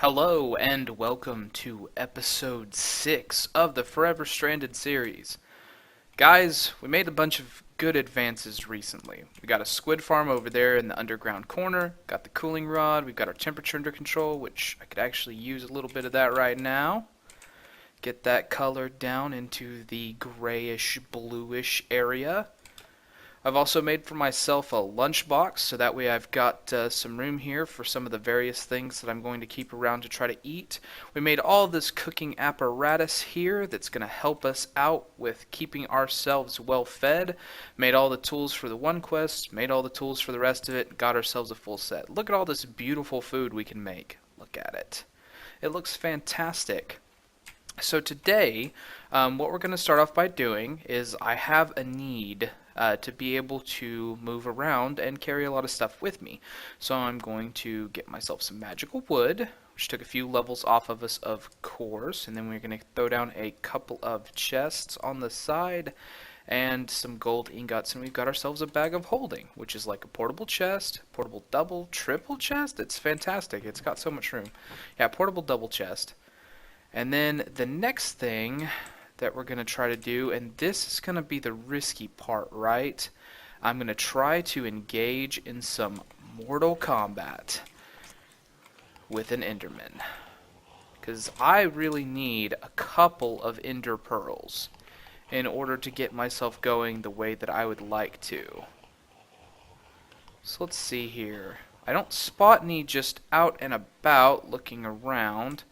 Hello and welcome to episode 6 of the Forever Stranded series. Guys, we made a bunch of good advances recently. We got a squid farm over there in the underground corner, got the cooling rod, we've got our temperature under control, which I could actually use a little bit of that right now. Get that color down into the grayish bluish area. I've also made for myself a lunchbox, so that way I've got some room here for some of the various things that I'm going to keep around to try to eat. We made all this cooking apparatus here that's going to help us out with keeping ourselves well fed. Made all the tools for the one quest, made all the tools for the rest of it, got ourselves a full set. Look at all this beautiful food we can make. Look at it. It looks fantastic. So today, what we're going to start off by doing is I have a need to be able to move around and carry a lot of stuff with me. So I'm going to get myself some magical wood, which took a few levels off of us, of course, and then we're going to throw down a couple of chests on the side and some gold ingots, and we've got ourselves a bag of holding, which is like a portable chest, portable double, triple chest. It's fantastic. It's got so much room. Yeah, portable double chest. And then the next thing that we're going to try to do, and this is going to be the risky part, right? I'm going to try to engage in some Mortal Kombat with an Enderman. Because I really need a couple of Ender Pearls in order to get myself going the way that I would like to. So let's see here. I don't spot any just out and about looking around.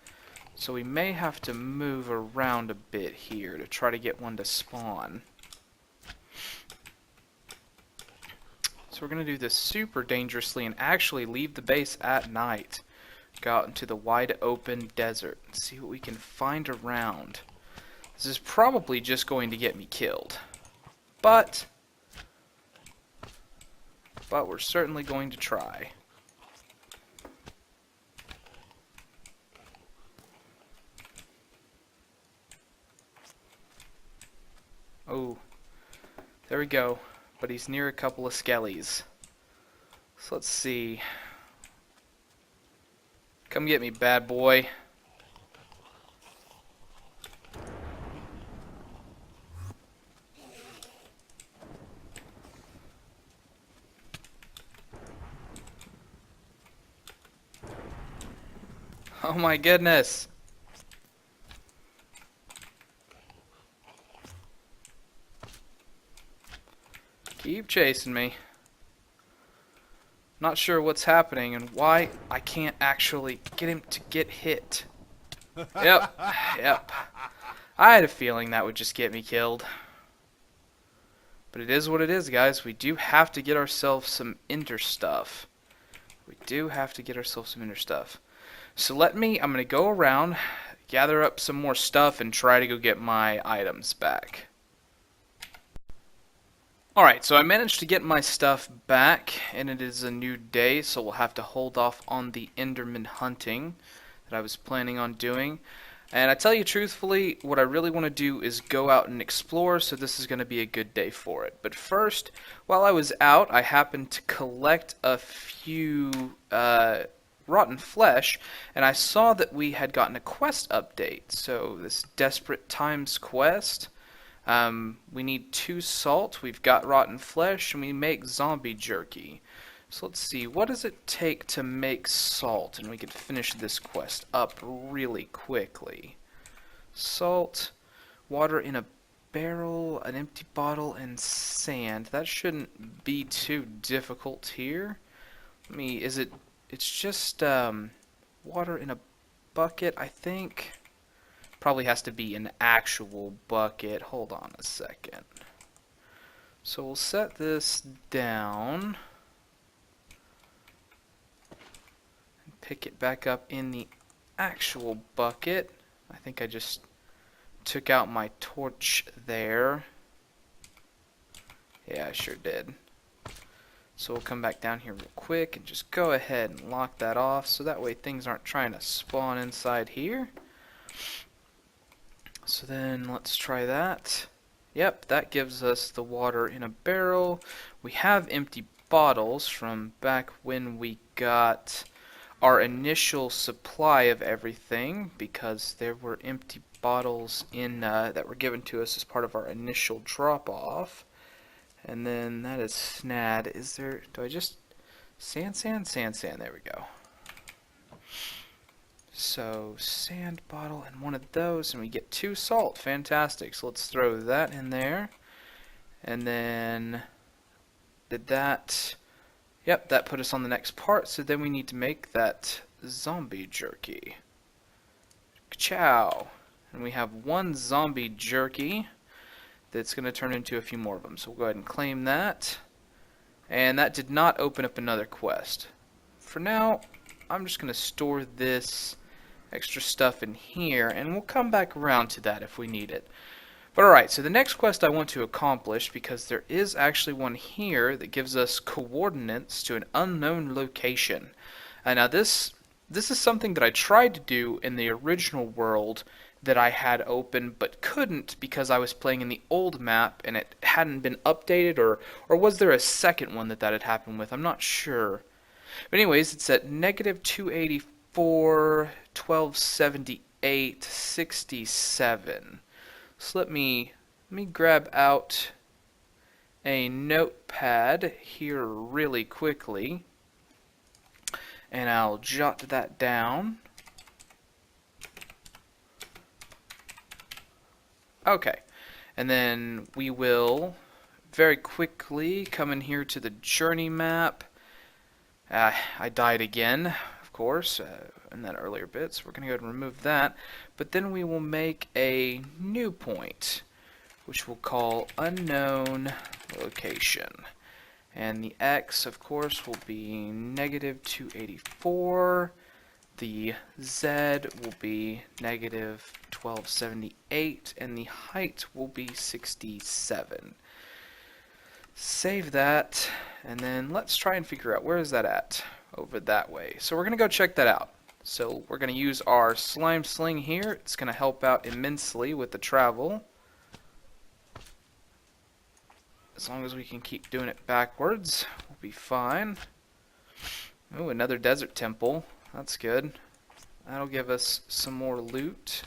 So we may have to move around a bit here to try to get one to spawn. So we're going to do this super dangerously and actually leave the base at night. Go out into the wide open desert and see what we can find around. This is probably just going to get me killed. But we're certainly going to try. Oh, there we go. But he's near a couple of skellies. So let's see. Come get me, bad boy. Oh my goodness. Keep chasing me. Not sure what's happening and why I can't actually get him to get hit. Yep, yep. I had a feeling that would just get me killed. But it is what it is, guys. We do have to get ourselves some Ender stuff. We do have to get ourselves some Ender stuff. So I'm going to go around, gather up some more stuff, and try to go get my items back. Alright, so I managed to get my stuff back, and it is a new day, so we'll have to hold off on the Enderman hunting that I was planning on doing. And I tell you truthfully, what I really want to do is go out and explore, so this is going to be a good day for it. But first, while I was out, I happened to collect a few rotten flesh, and I saw that we had gotten a quest update. So this Desperate Times quest. We need 2 salt, we've got rotten flesh, and we make zombie jerky. So let's see, what does it take to make salt? And we can finish this quest up really quickly. Salt, water in a barrel, an empty bottle, and sand. That shouldn't be too difficult here. It's just water in a bucket, I think. Probably has to be an actual bucket. Hold on a second. So we'll set this down. And pick it back up in the actual bucket. I think I just took out my torch there. Yeah, I sure did. So we'll come back down here real quick and just go ahead and lock that off so that way things aren't trying to spawn inside here. So then let's try that. Yep, that gives us the water in a barrel. We have empty bottles from back when we got our initial supply of everything because there were empty bottles in that were given to us as part of our initial drop-off. And then that is snad. Is there... Do I just... Sand, sand, sand, sand. There we go. So, sand bottle and one of those, and we get 2 salt. Fantastic. So let's throw that in there. And then... Did that... Yep, that put us on the next part, so then we need to make that zombie jerky. Ka-chow! And we have 1 zombie jerky that's going to turn into a few more of them. So we'll go ahead and claim that. And that did not open up another quest. For now, I'm just going to store this extra stuff in here, and we'll come back around to that if we need it. But alright, so the next quest I want to accomplish, because there is actually one here that gives us coordinates to an unknown location. Now this is something that I tried to do in the original world that I had open, but couldn't because I was playing in the old map and it hadn't been updated, or was there a second one that had happened with? I'm not sure. But anyways, it's at negative 284, 1278, 67. So let me grab out a notepad here really quickly, and I'll jot that down. Okay, and then we will very quickly come in here to the journey map. I died again, of course, in that earlier bit, so we're going to go ahead and remove that. But then we will make a new point, which we'll call unknown location. And the X, of course, will be negative 284. The Z will be negative 1278. And the height will be 67. Save that, and then let's try and figure out where is that at. Over that way. So we're going to go check that out. So we're going to use our slime sling here. It's going to help out immensely with the travel. As long as we can keep doing it backwards, we'll be fine. Oh, another desert temple. That's good. That'll give us some more loot.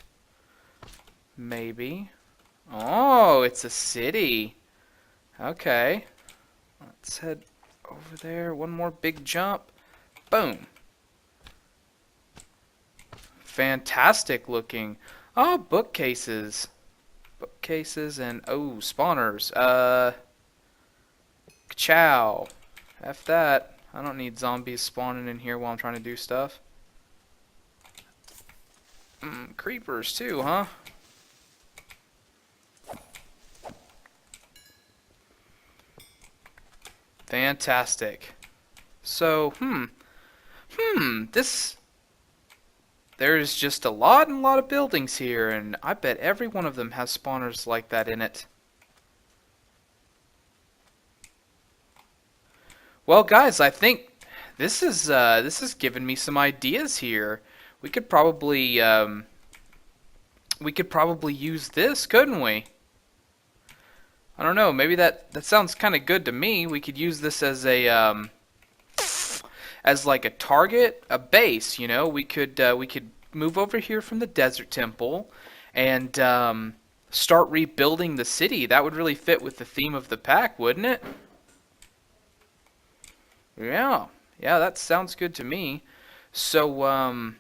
Maybe. Oh, it's a city. Okay. Let's head over there. One more big jump. Boom. Fantastic looking. Oh, bookcases. Bookcases and, oh, spawners. Chow. F that. I don't need zombies spawning in here while I'm trying to do stuff. Creepers too, huh? Fantastic. So, there's just a lot of buildings here, and I bet every one of them has spawners like that in it. Well, guys, I think this is giving me some ideas here. We could probably use this, couldn't we? I don't know. Maybe that sounds kind of good to me. We could use this as a as like a target, a base. You know, we could move over here from the desert temple and start rebuilding the city. That would really fit with the theme of the pack, wouldn't it? Yeah, that sounds good to me. So,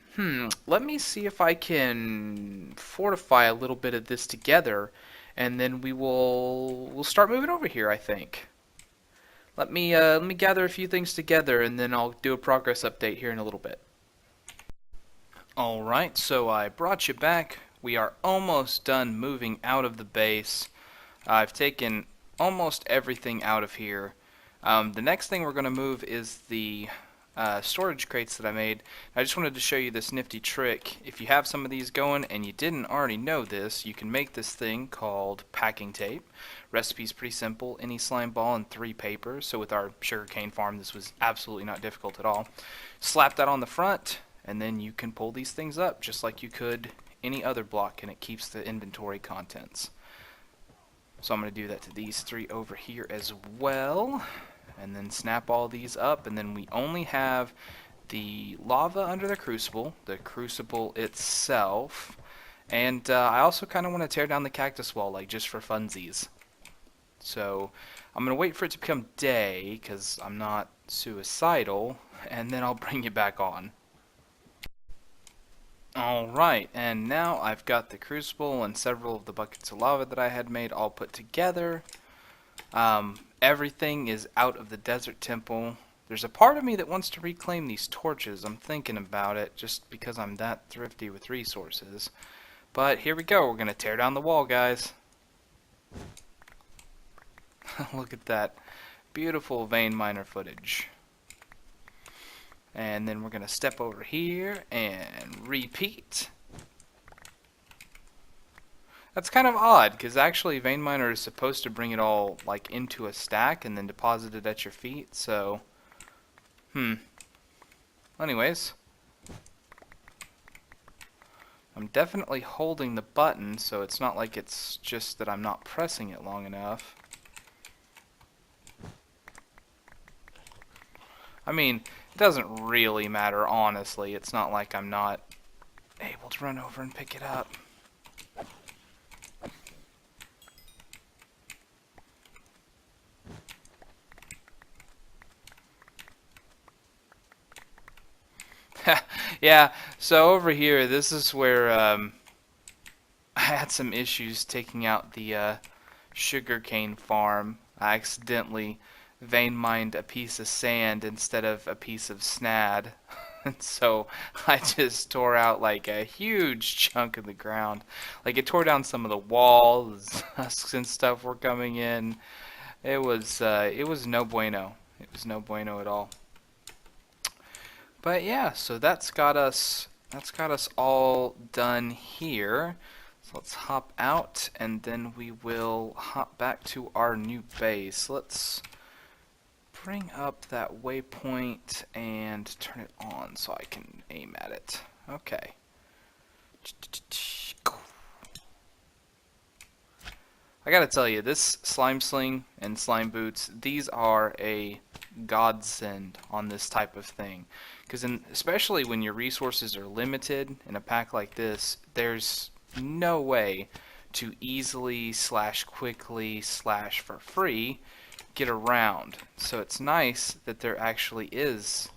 let me see if I can fortify a little bit of this together, and then we'll start moving over here, I think. Let me gather a few things together, and then I'll do a progress update here in a little bit. Alright, so I brought you back. We are almost done moving out of the base. I've taken almost everything out of here. The next thing we're going to move is the storage crates that I made. I just wanted to show you this nifty trick. If you have some of these going and you didn't already know this, you can make this thing called packing tape. Recipe's pretty simple. Any slime ball and 3 papers. So with our sugarcane farm, this was absolutely not difficult at all. Slap that on the front, and then you can pull these things up just like you could any other block, and it keeps the inventory contents. So I'm going to do that to these 3 over here as well. And then snap all these up, and then we only have the lava under the crucible itself, and I also kind of want to tear down the cactus wall, like just for funsies. So I'm going to wait for it to become day, because I'm not suicidal, and then I'll bring you back on. Alright, and now I've got the crucible and several of the buckets of lava that I had made all put together. Everything is out of the desert temple. There's a part of me that wants to reclaim these torches. I'm thinking about it just because I'm that thrifty with resources. But here we go. We're going to tear down the wall, guys. Look at that beautiful vein miner footage. And then we're going to step over here and repeat. That's kind of odd, because actually Vein Miner is supposed to bring it all like into a stack and then deposit it at your feet, so... Anyways. I'm definitely holding the button, so it's not like it's just that I'm not pressing it long enough. I mean, it doesn't really matter, honestly. It's not like I'm not able to run over and pick it up. Yeah, so over here, this is where I had some issues taking out the sugarcane farm. I accidentally vein mined a piece of sand instead of a piece of snad. And so I just tore out like a huge chunk of the ground. Like it tore down some of the walls, husks and stuff were coming in. It was no bueno. It was no bueno at all. But yeah, so that's got us all done here. So let's hop out and then we will hop back to our new base. Let's bring up that waypoint and turn it on so I can aim at it. Okay. I gotta tell you, this slime sling and slime boots, these are a godsend on this type of thing. Because especially when your resources are limited in a pack like this, there's no way to easily / quickly / for free get around. So it's nice that there actually is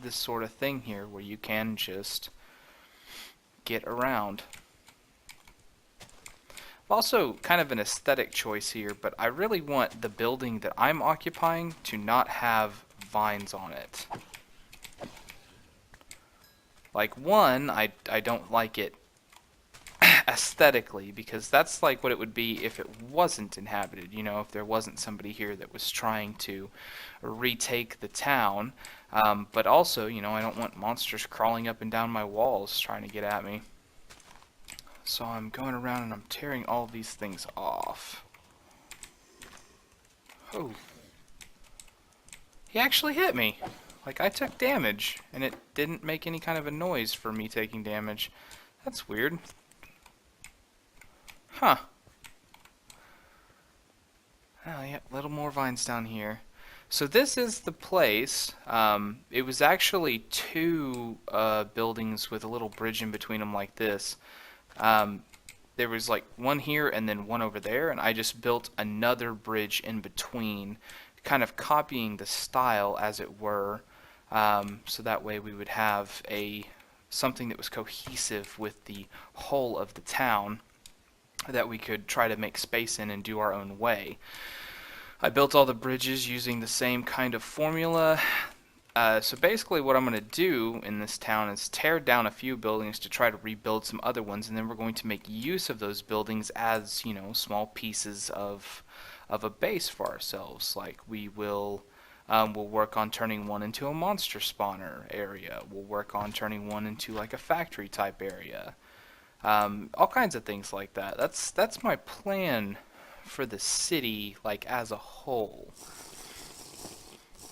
this sort of thing here where you can just get around. Also kind of an aesthetic choice here, but I really want the building that I'm occupying to not have vines on it. Like, one, I don't like it aesthetically, because that's like what it would be if it wasn't inhabited, you know, if there wasn't somebody here that was trying to retake the town. But also, you know, I don't want monsters crawling up and down my walls trying to get at me. So I'm going around and I'm tearing all these things off. Oh. He actually hit me. Like, I took damage, and it didn't make any kind of a noise for me taking damage. That's weird. Huh. Oh, yeah, a little more vines down here. So this is the place. It was actually two buildings with a little bridge in between them like this. There was like one here and then one over there, and I just built another bridge in between, kind of copying the style as it were, so that way we would have something that was cohesive with the whole of the town that we could try to make space in and do our own way. I built all the bridges using the same kind of formula. So basically what I'm going to do in this town is tear down a few buildings to try to rebuild some other ones, and then we're going to make use of those buildings as, you know, small pieces of a base for ourselves. Like we'll work on turning one into a monster spawner area. We'll work on turning one into like a factory type area. All kinds of things like that. That's my plan for the city, like as a whole.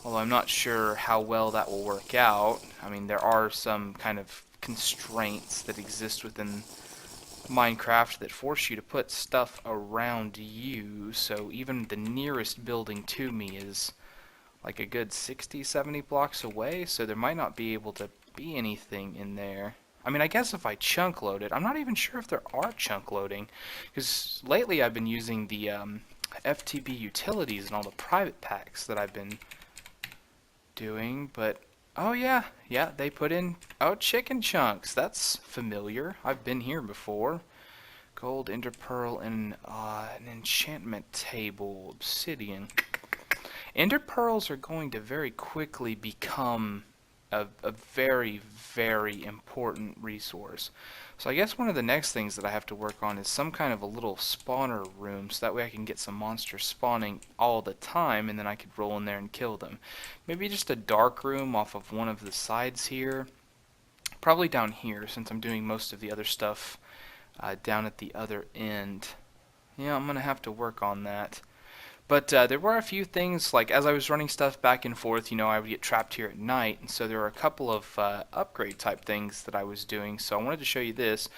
Although I'm not sure how well that will work out. I mean, there are some kind of constraints that exist within Minecraft that force you to put stuff around you, so even the nearest building to me is like a good 60, 70 blocks away, so there might not be able to be anything in there. I mean, I guess if I chunk load it, I'm not even sure if there are chunk loading, because lately I've been using the FTB utilities and all the private packs that I've been doing, but oh yeah, they put in, oh, chicken chunks. That's familiar. I've been here before. Gold, ender pearl, and an enchantment table, obsidian. Ender pearls are going to very quickly become a very, very important resource. So I guess one of the next things that I have to work on is some kind of a little spawner room, so that way I can get some monsters spawning all the time, and then I could roll in there and kill them. Maybe just a dark room off of one of the sides here. Probably down here, since I'm doing most of the other stuff down at the other end. Yeah, I'm going to have to work on that. But there were a few things, like as I was running stuff back and forth, you know, I would get trapped here at night, and so there were a couple of upgrade type things that I was doing. So I wanted to show you this.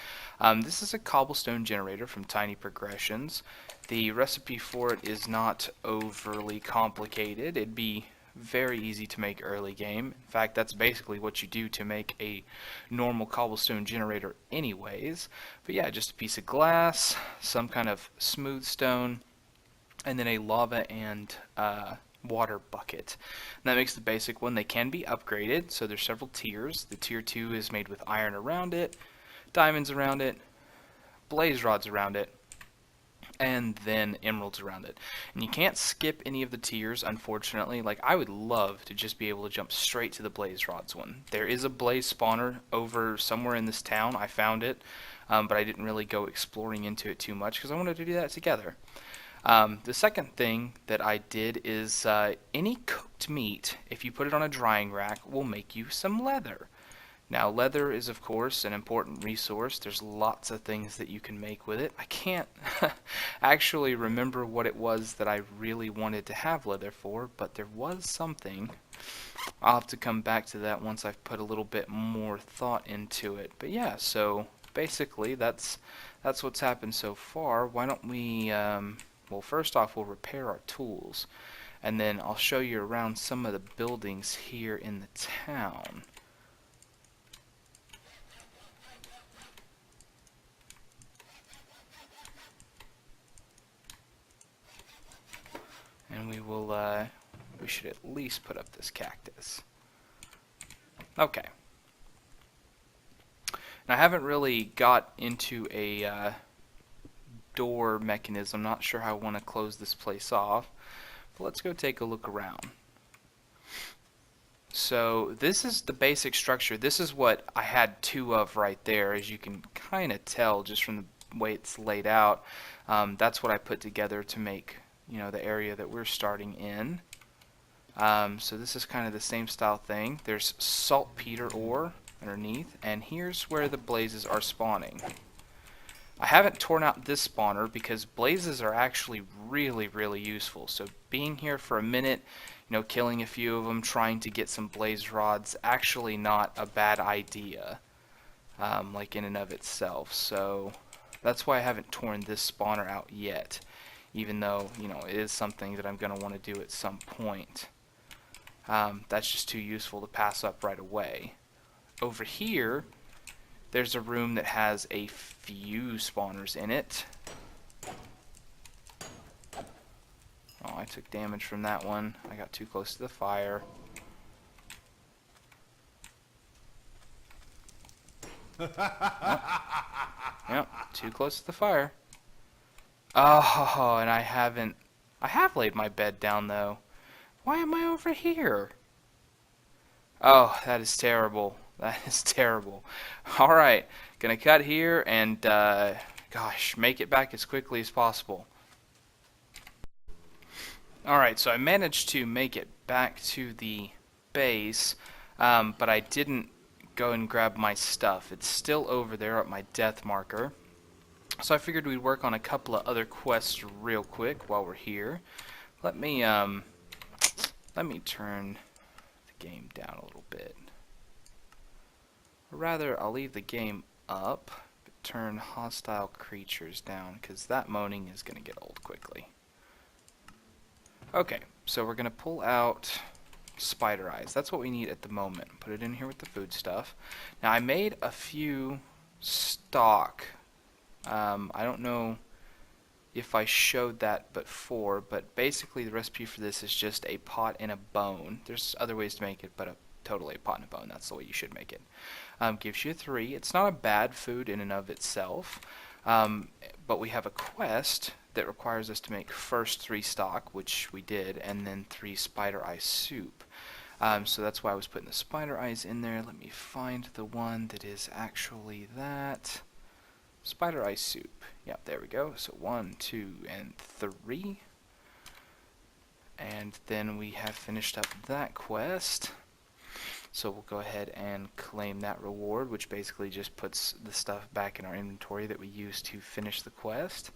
This is a cobblestone generator from Tiny Progressions. The recipe for it is not overly complicated. It'd be very easy to make early game. In fact, that's basically what you do to make a normal cobblestone generator anyways. But yeah, just a piece of glass, some kind of smooth stone, and then a lava and water bucket. And that makes the basic one. They can be upgraded, so there's several tiers. The tier 2 is made with iron around it, diamonds around it, blaze rods around it, and then emeralds around it. And you can't skip any of the tiers, unfortunately. Like, I would love to just be able to jump straight to the blaze rods one. There is a blaze spawner over somewhere in this town. I found it, but I didn't really go exploring into it too much because I wanted to do that together. The second thing that I did is any cooked meat, if you put it on a drying rack, will make you some leather. Now, leather is, of course, an important resource. There's lots of things that you can make with it. I can't actually remember what it was that I really wanted to have leather for, but there was something. I'll have to come back to that once I've put a little bit more thought into it. But yeah, so basically that's what's happened so far. Why don't we... well, first off, we'll repair our tools, and then I'll show you around some of the buildings here in the town. And we should at least put up this cactus. Okay. Now, I haven't really got into a door mechanism. Not sure how I want to close this place off, but let's go take a look around. So this is the basic structure. This is what I had two of right there, as you can kind of tell just from the way it's laid out. That's what I put together to make, you know, the area that we're starting in. So this is kind of the same style thing. There's saltpeter ore underneath, and here's where the blazes are spawning. I haven't torn out this spawner because blazes are actually really, really useful. So being here for a minute, you know, killing a few of them, trying to get some blaze rods, actually not a bad idea, like in and of itself. So that's why I haven't torn this spawner out yet, even though, you know, it is something that I'm going to want to do at some point. That's just too useful to pass up right away. Over here, there's a room that has a few spawners in it. Oh, I took damage from that one. I got too close to the fire. Yep, too close to the fire. Oh, and I have laid my bed down though. Why am I over here? Oh, that is terrible. That is terrible. Alright, gonna cut here and, gosh, make it back as quickly as possible. Alright, so I managed to make it back to the base, but I didn't go and grab my stuff. It's still over there at my death marker. So I figured we'd work on a couple of other quests real quick while we're here. Let me turn the game down a little bit. Or rather, I'll leave the game up, but turn hostile creatures down, because that moaning is going to get old quickly. Okay, so we're going to pull out spider eyes. That's what we need at the moment. Put it in here with the food stuff. Now I made a few stock. I don't know if I showed that before, but basically the recipe for this is just a pot and a bone. There's other ways to make it, but totally a pot and a bone. That's the way you should make it. Gives you 3. It's not a bad food in and of itself, but we have a quest that requires us to make first 3 stock, which we did, and then 3 spider eye soup. So that's why I was putting the spider eyes in there. Let me find the one that is actually that. Spider eye soup. Yep, there we go. So 1, 2, and 3. And then we have finished up that quest. So we'll go ahead and claim that reward, which basically just puts the stuff back in our inventory that we used to finish the quest.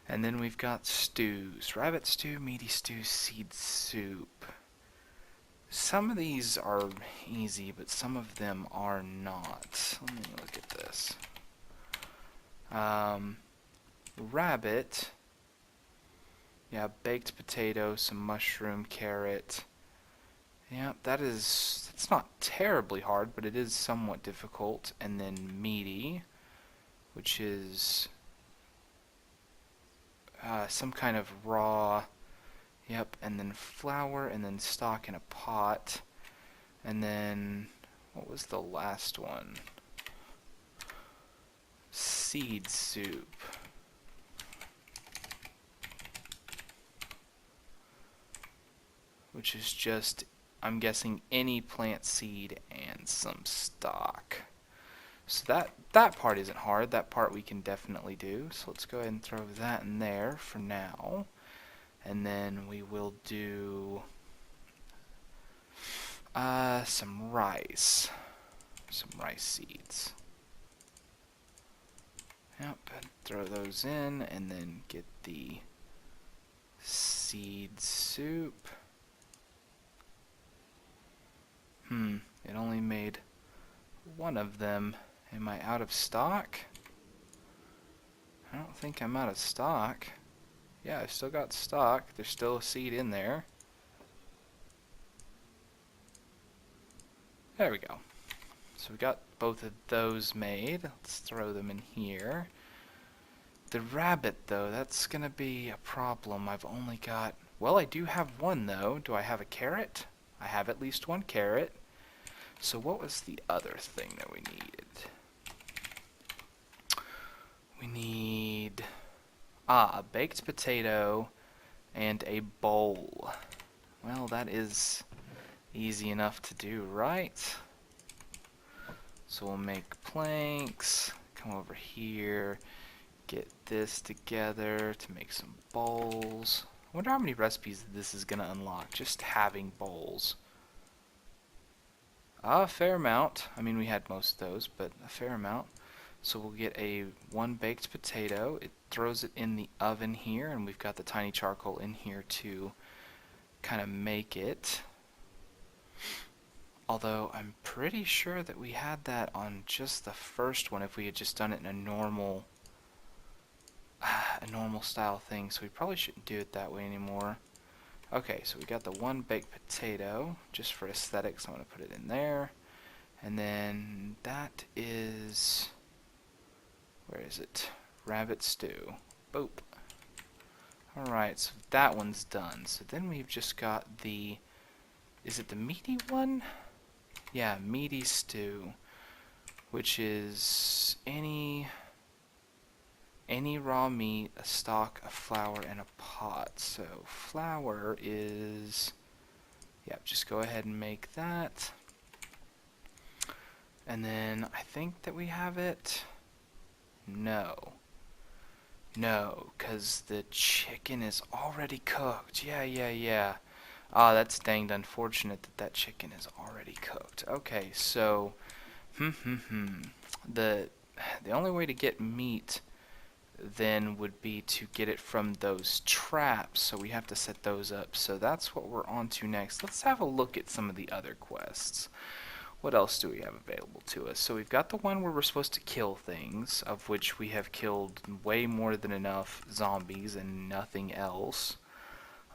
And then we've got stews. Rabbit stew, meaty stew, seed soup. Some of these are easy, but some of them are not. Let me look at this. Rabbit. Yeah, baked potato, some mushroom, carrot. Yeah, that's not terribly hard, but it is somewhat difficult. And then meaty, which is some kind of raw, yep, and then flour, and then stock in a pot. And then, what was the last one? Seed soup. Which is just, I'm guessing, any plant seed and some stock. So that part isn't hard. That part we can definitely do. So let's go ahead and throw that in there for now. And then we will do some rice. Some rice seeds. Yep, and throw those in, and then get the seed soup. It only made one of them. Am I out of stock? I don't think I'm out of stock. Yeah, I've still got stock. There's still a seed in there. There we go. So we got both of those made. Let's throw them in here. The rabbit, though, that's going to be a problem. I've only got... Well, I do have one, though. Do I have a carrot? I have at least one carrot. So what was the other thing that we needed? We need... a baked potato and a bowl. Well, that is easy enough to do, right? So we'll make planks, come over here, get this together to make some bowls. I wonder how many recipes this is going to unlock, just having bowls. A fair amount. I mean, we had most of those, but a fair amount. So we'll get one baked potato. It throws it in the oven here, and we've got the tiny charcoal in here to kind of make it. Although I'm pretty sure that we had that on just the first one if we had just done it in a normal style thing, so we probably shouldn't do it that way anymore. Okay, so we got the one baked potato just for aesthetics. I'm going to put it in there. And then that is... Where is it? Rabbit stew. Boop. Alright, so that one's done. So then we've just got the... Is it the meaty one? Yeah, meaty stew. Which is any raw meat, a stock, a flour, and a pot. So flour is... Yep, just go ahead and make that. And then I think that we have it... No, because the chicken is already cooked. Yeah. Ah, that's danged unfortunate that that chicken is already cooked. Okay, so, the only way to get meat then would be to get it from those traps, so we have to set those up. So that's what we're on to next. Let's have a look at some of the other quests. What else do we have available to us? So we've got the one where we're supposed to kill things, of which we have killed way more than enough zombies and nothing else.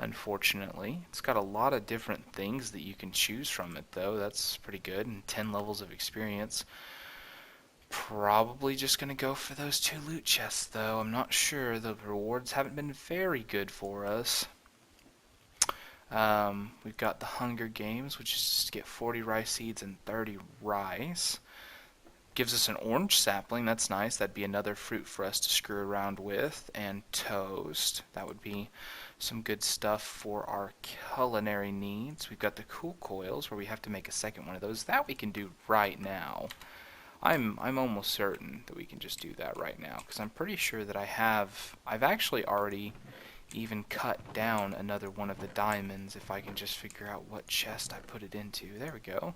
unfortunately. It's got a lot of different things that you can choose from it, though. That's pretty good, and 10 levels of experience. Probably just going to go for those 2 loot chests, though. I'm not sure. The rewards haven't been very good for us. We've got the Hunger Games, which is just to get 40 rice seeds and 30 rice. Gives us an orange sapling. That's nice. That'd be another fruit for us to screw around with. And toast. That would be some good stuff for our culinary needs. We've got the cool coils, where we have to make a second one of those. That we can do right now. I'm almost certain that we can just do that right now, because I'm pretty sure that I've actually already even cut down another one of the diamonds, if I can just figure out what chest I put it into. There we go.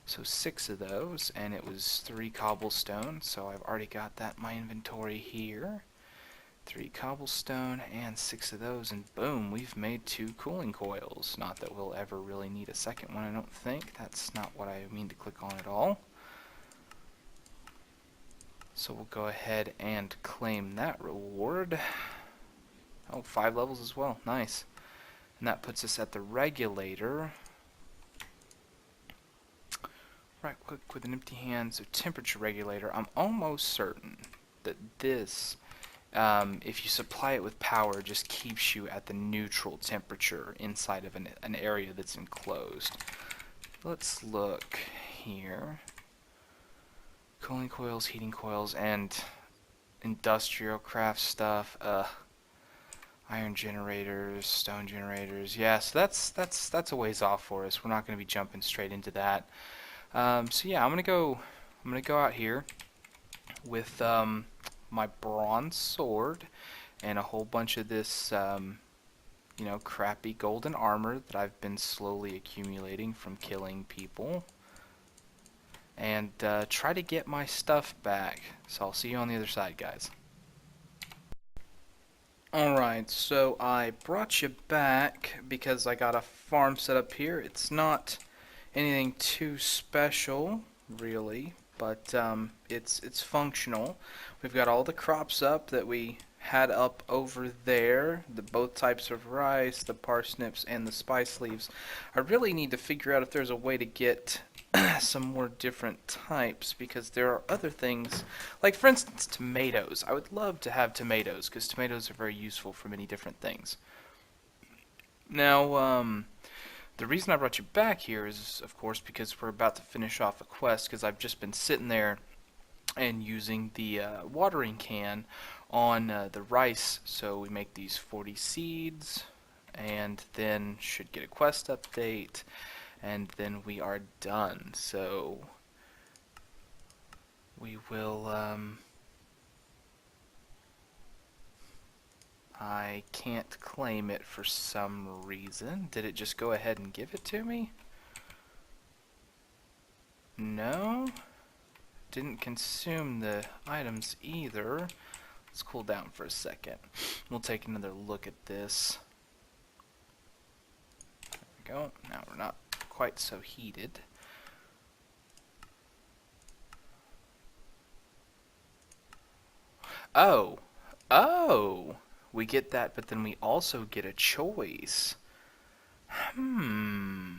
So 6 of those, and it was 3 cobblestone, so I've already got that in my inventory here. 3 cobblestone and 6 of those, and boom, we've made 2 cooling coils. Not that we'll ever really need a second one, I don't think. That's not what I mean to click on at all. So we'll go ahead and claim that reward. Oh, 5 levels as well. Nice. And that puts us at the regulator. Right click with an empty hand, so temperature regulator. I'm almost certain that this, if you supply it with power, just keeps you at the neutral temperature inside of an area that's enclosed. Let's look here. Cooling coils, heating coils, and industrial craft stuff. Iron generators, stone generators. Yeah, so that's a ways off for us. We're not going to be jumping straight into that. So yeah, I'm gonna go out here with my bronze sword and a whole bunch of this you know, crappy golden armor that I've been slowly accumulating from killing people, and try to get my stuff back. So I'll see you on the other side, guys. Alright, so I brought you back because I got a farm set up here. It's not anything too special, really, but it's functional. We've got all the crops up that we had up over there, both types of rice, the parsnips, and the spice leaves. I really need to figure out if there's a way to get some more different types, because there are other things, like for instance tomatoes. I would love to have tomatoes, because tomatoes are very useful for many different things. Now, the reason I brought you back here is, of course, because we're about to finish off a quest, because I've just been sitting there and using the watering can on the rice. So we make these 40 seeds, and then should get a quest update, and then we are done. So we will, I can't claim it for some reason. Did it just go ahead and give it to me? No? Didn't consume the items either. Let's cool down for a second. We'll take another look at this. There we go. Now we're not quite so heated. Oh! Oh! We get that, but then we also get a choice. Man,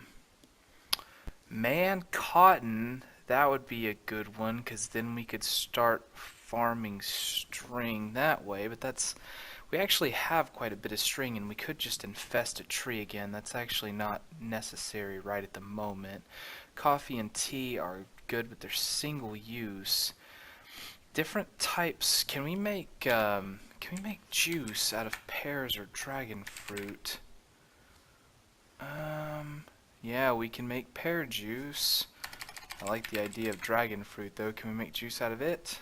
cotton, that would be a good one, because then we could start farming string that way, but we actually have quite a bit of string, and we could just infest a tree again. That's actually not necessary right at the moment. Coffee and tea are good, but they're single use. Different types. Can we make juice out of pears or dragon fruit? Yeah, we can make pear juice. I like the idea of dragon fruit, though. Can we make juice out of it?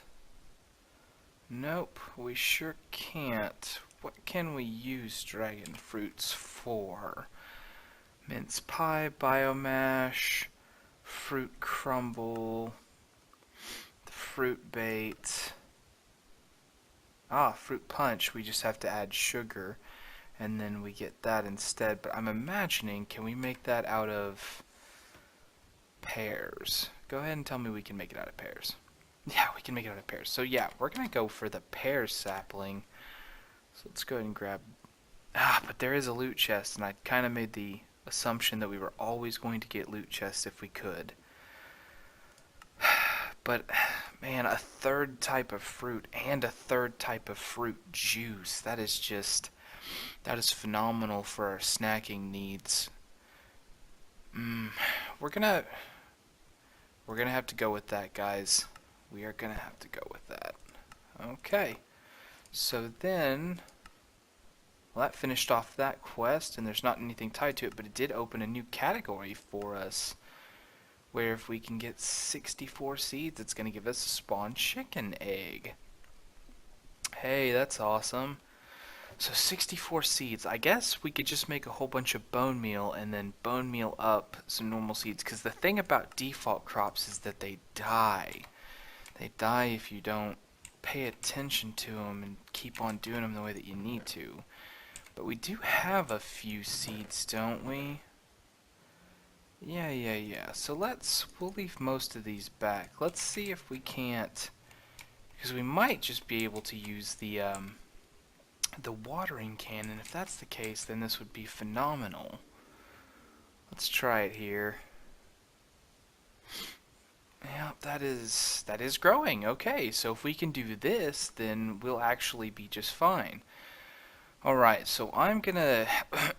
Nope, we sure can't. What can we use dragon fruits for? Mince pie, biomash, fruit crumble, the fruit bait. Fruit punch. We just have to add sugar, and then we get that instead. But I'm imagining, can we make that out of pears? Go ahead and tell me we can make it out of pears. Yeah, we can make it out of pears. So yeah, we're gonna go for the pear sapling. So let's go ahead and grab But there is a loot chest, and I kind of made the assumption that we were always going to get loot chests if we could. But, man, a third type of fruit and a third type of fruit juice. That is phenomenal for our snacking needs. Mm, we're gonna, we're gonna have to go with that, guys. We are gonna have to go with that. Okay. So then, well, that finished off that quest, and there's not anything tied to it, but it did open a new category for us, where if we can get 64 seeds, it's going to give us a spawn chicken egg. Hey, that's awesome. So 64 seeds. I guess we could just make a whole bunch of bone meal and then bone meal up some normal seeds, because the thing about default crops is that they die. They die if you don't pay attention to them and keep on doing them the way that you need to. But we do have a few seeds, don't we? Yeah. So we'll leave most of these back. Let's see if we can't, because we might just be able to use the watering can, and if that's the case, then this would be phenomenal. Let's try it here. Yeah, that is growing. Okay, so if we can do this, then we'll actually be just fine. Alright, so I'm gonna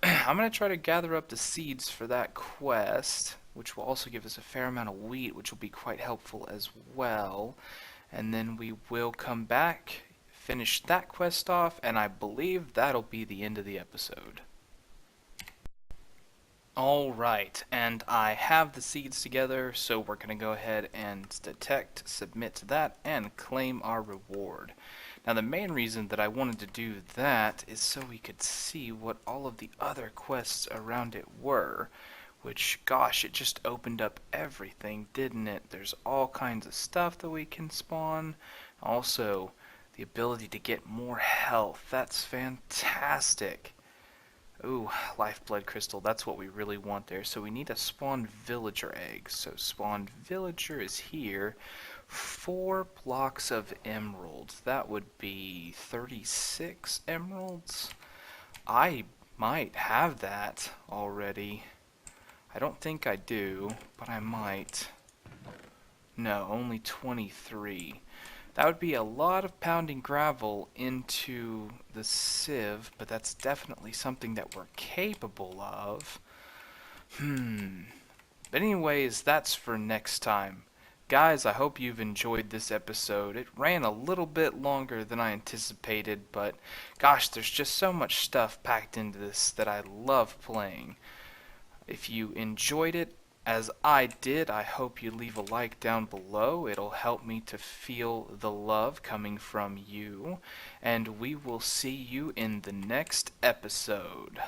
I'm gonna try to gather up the seeds for that quest, which will also give us a fair amount of wheat, which will be quite helpful as well. And then we will come back, finish that quest off, and I believe that'll be the end of the episode. Alright, and I have the seeds together, so we're gonna go ahead and detect, submit to that, and claim our reward. Now the main reason that I wanted to do that is so we could see what all of the other quests around it were, which, gosh, it just opened up everything, didn't it? There's all kinds of stuff that we can spawn. Also, the ability to get more health. That's fantastic. Ooh, lifeblood crystal, that's what we really want there. So we need a spawned villager egg. So spawned villager is here. 4 blocks of emeralds. That would be 36 emeralds. I might have that already. I don't think I do, but I might. No, only 23. That would be a lot of pounding gravel into the sieve, but that's definitely something that we're capable of. But anyways, that's for next time. Guys, I hope you've enjoyed this episode. It ran a little bit longer than I anticipated, but gosh, there's just so much stuff packed into this that I love playing. If you enjoyed it, as I did, I hope you leave a like down below. It'll help me to feel the love coming from you. And we will see you in the next episode.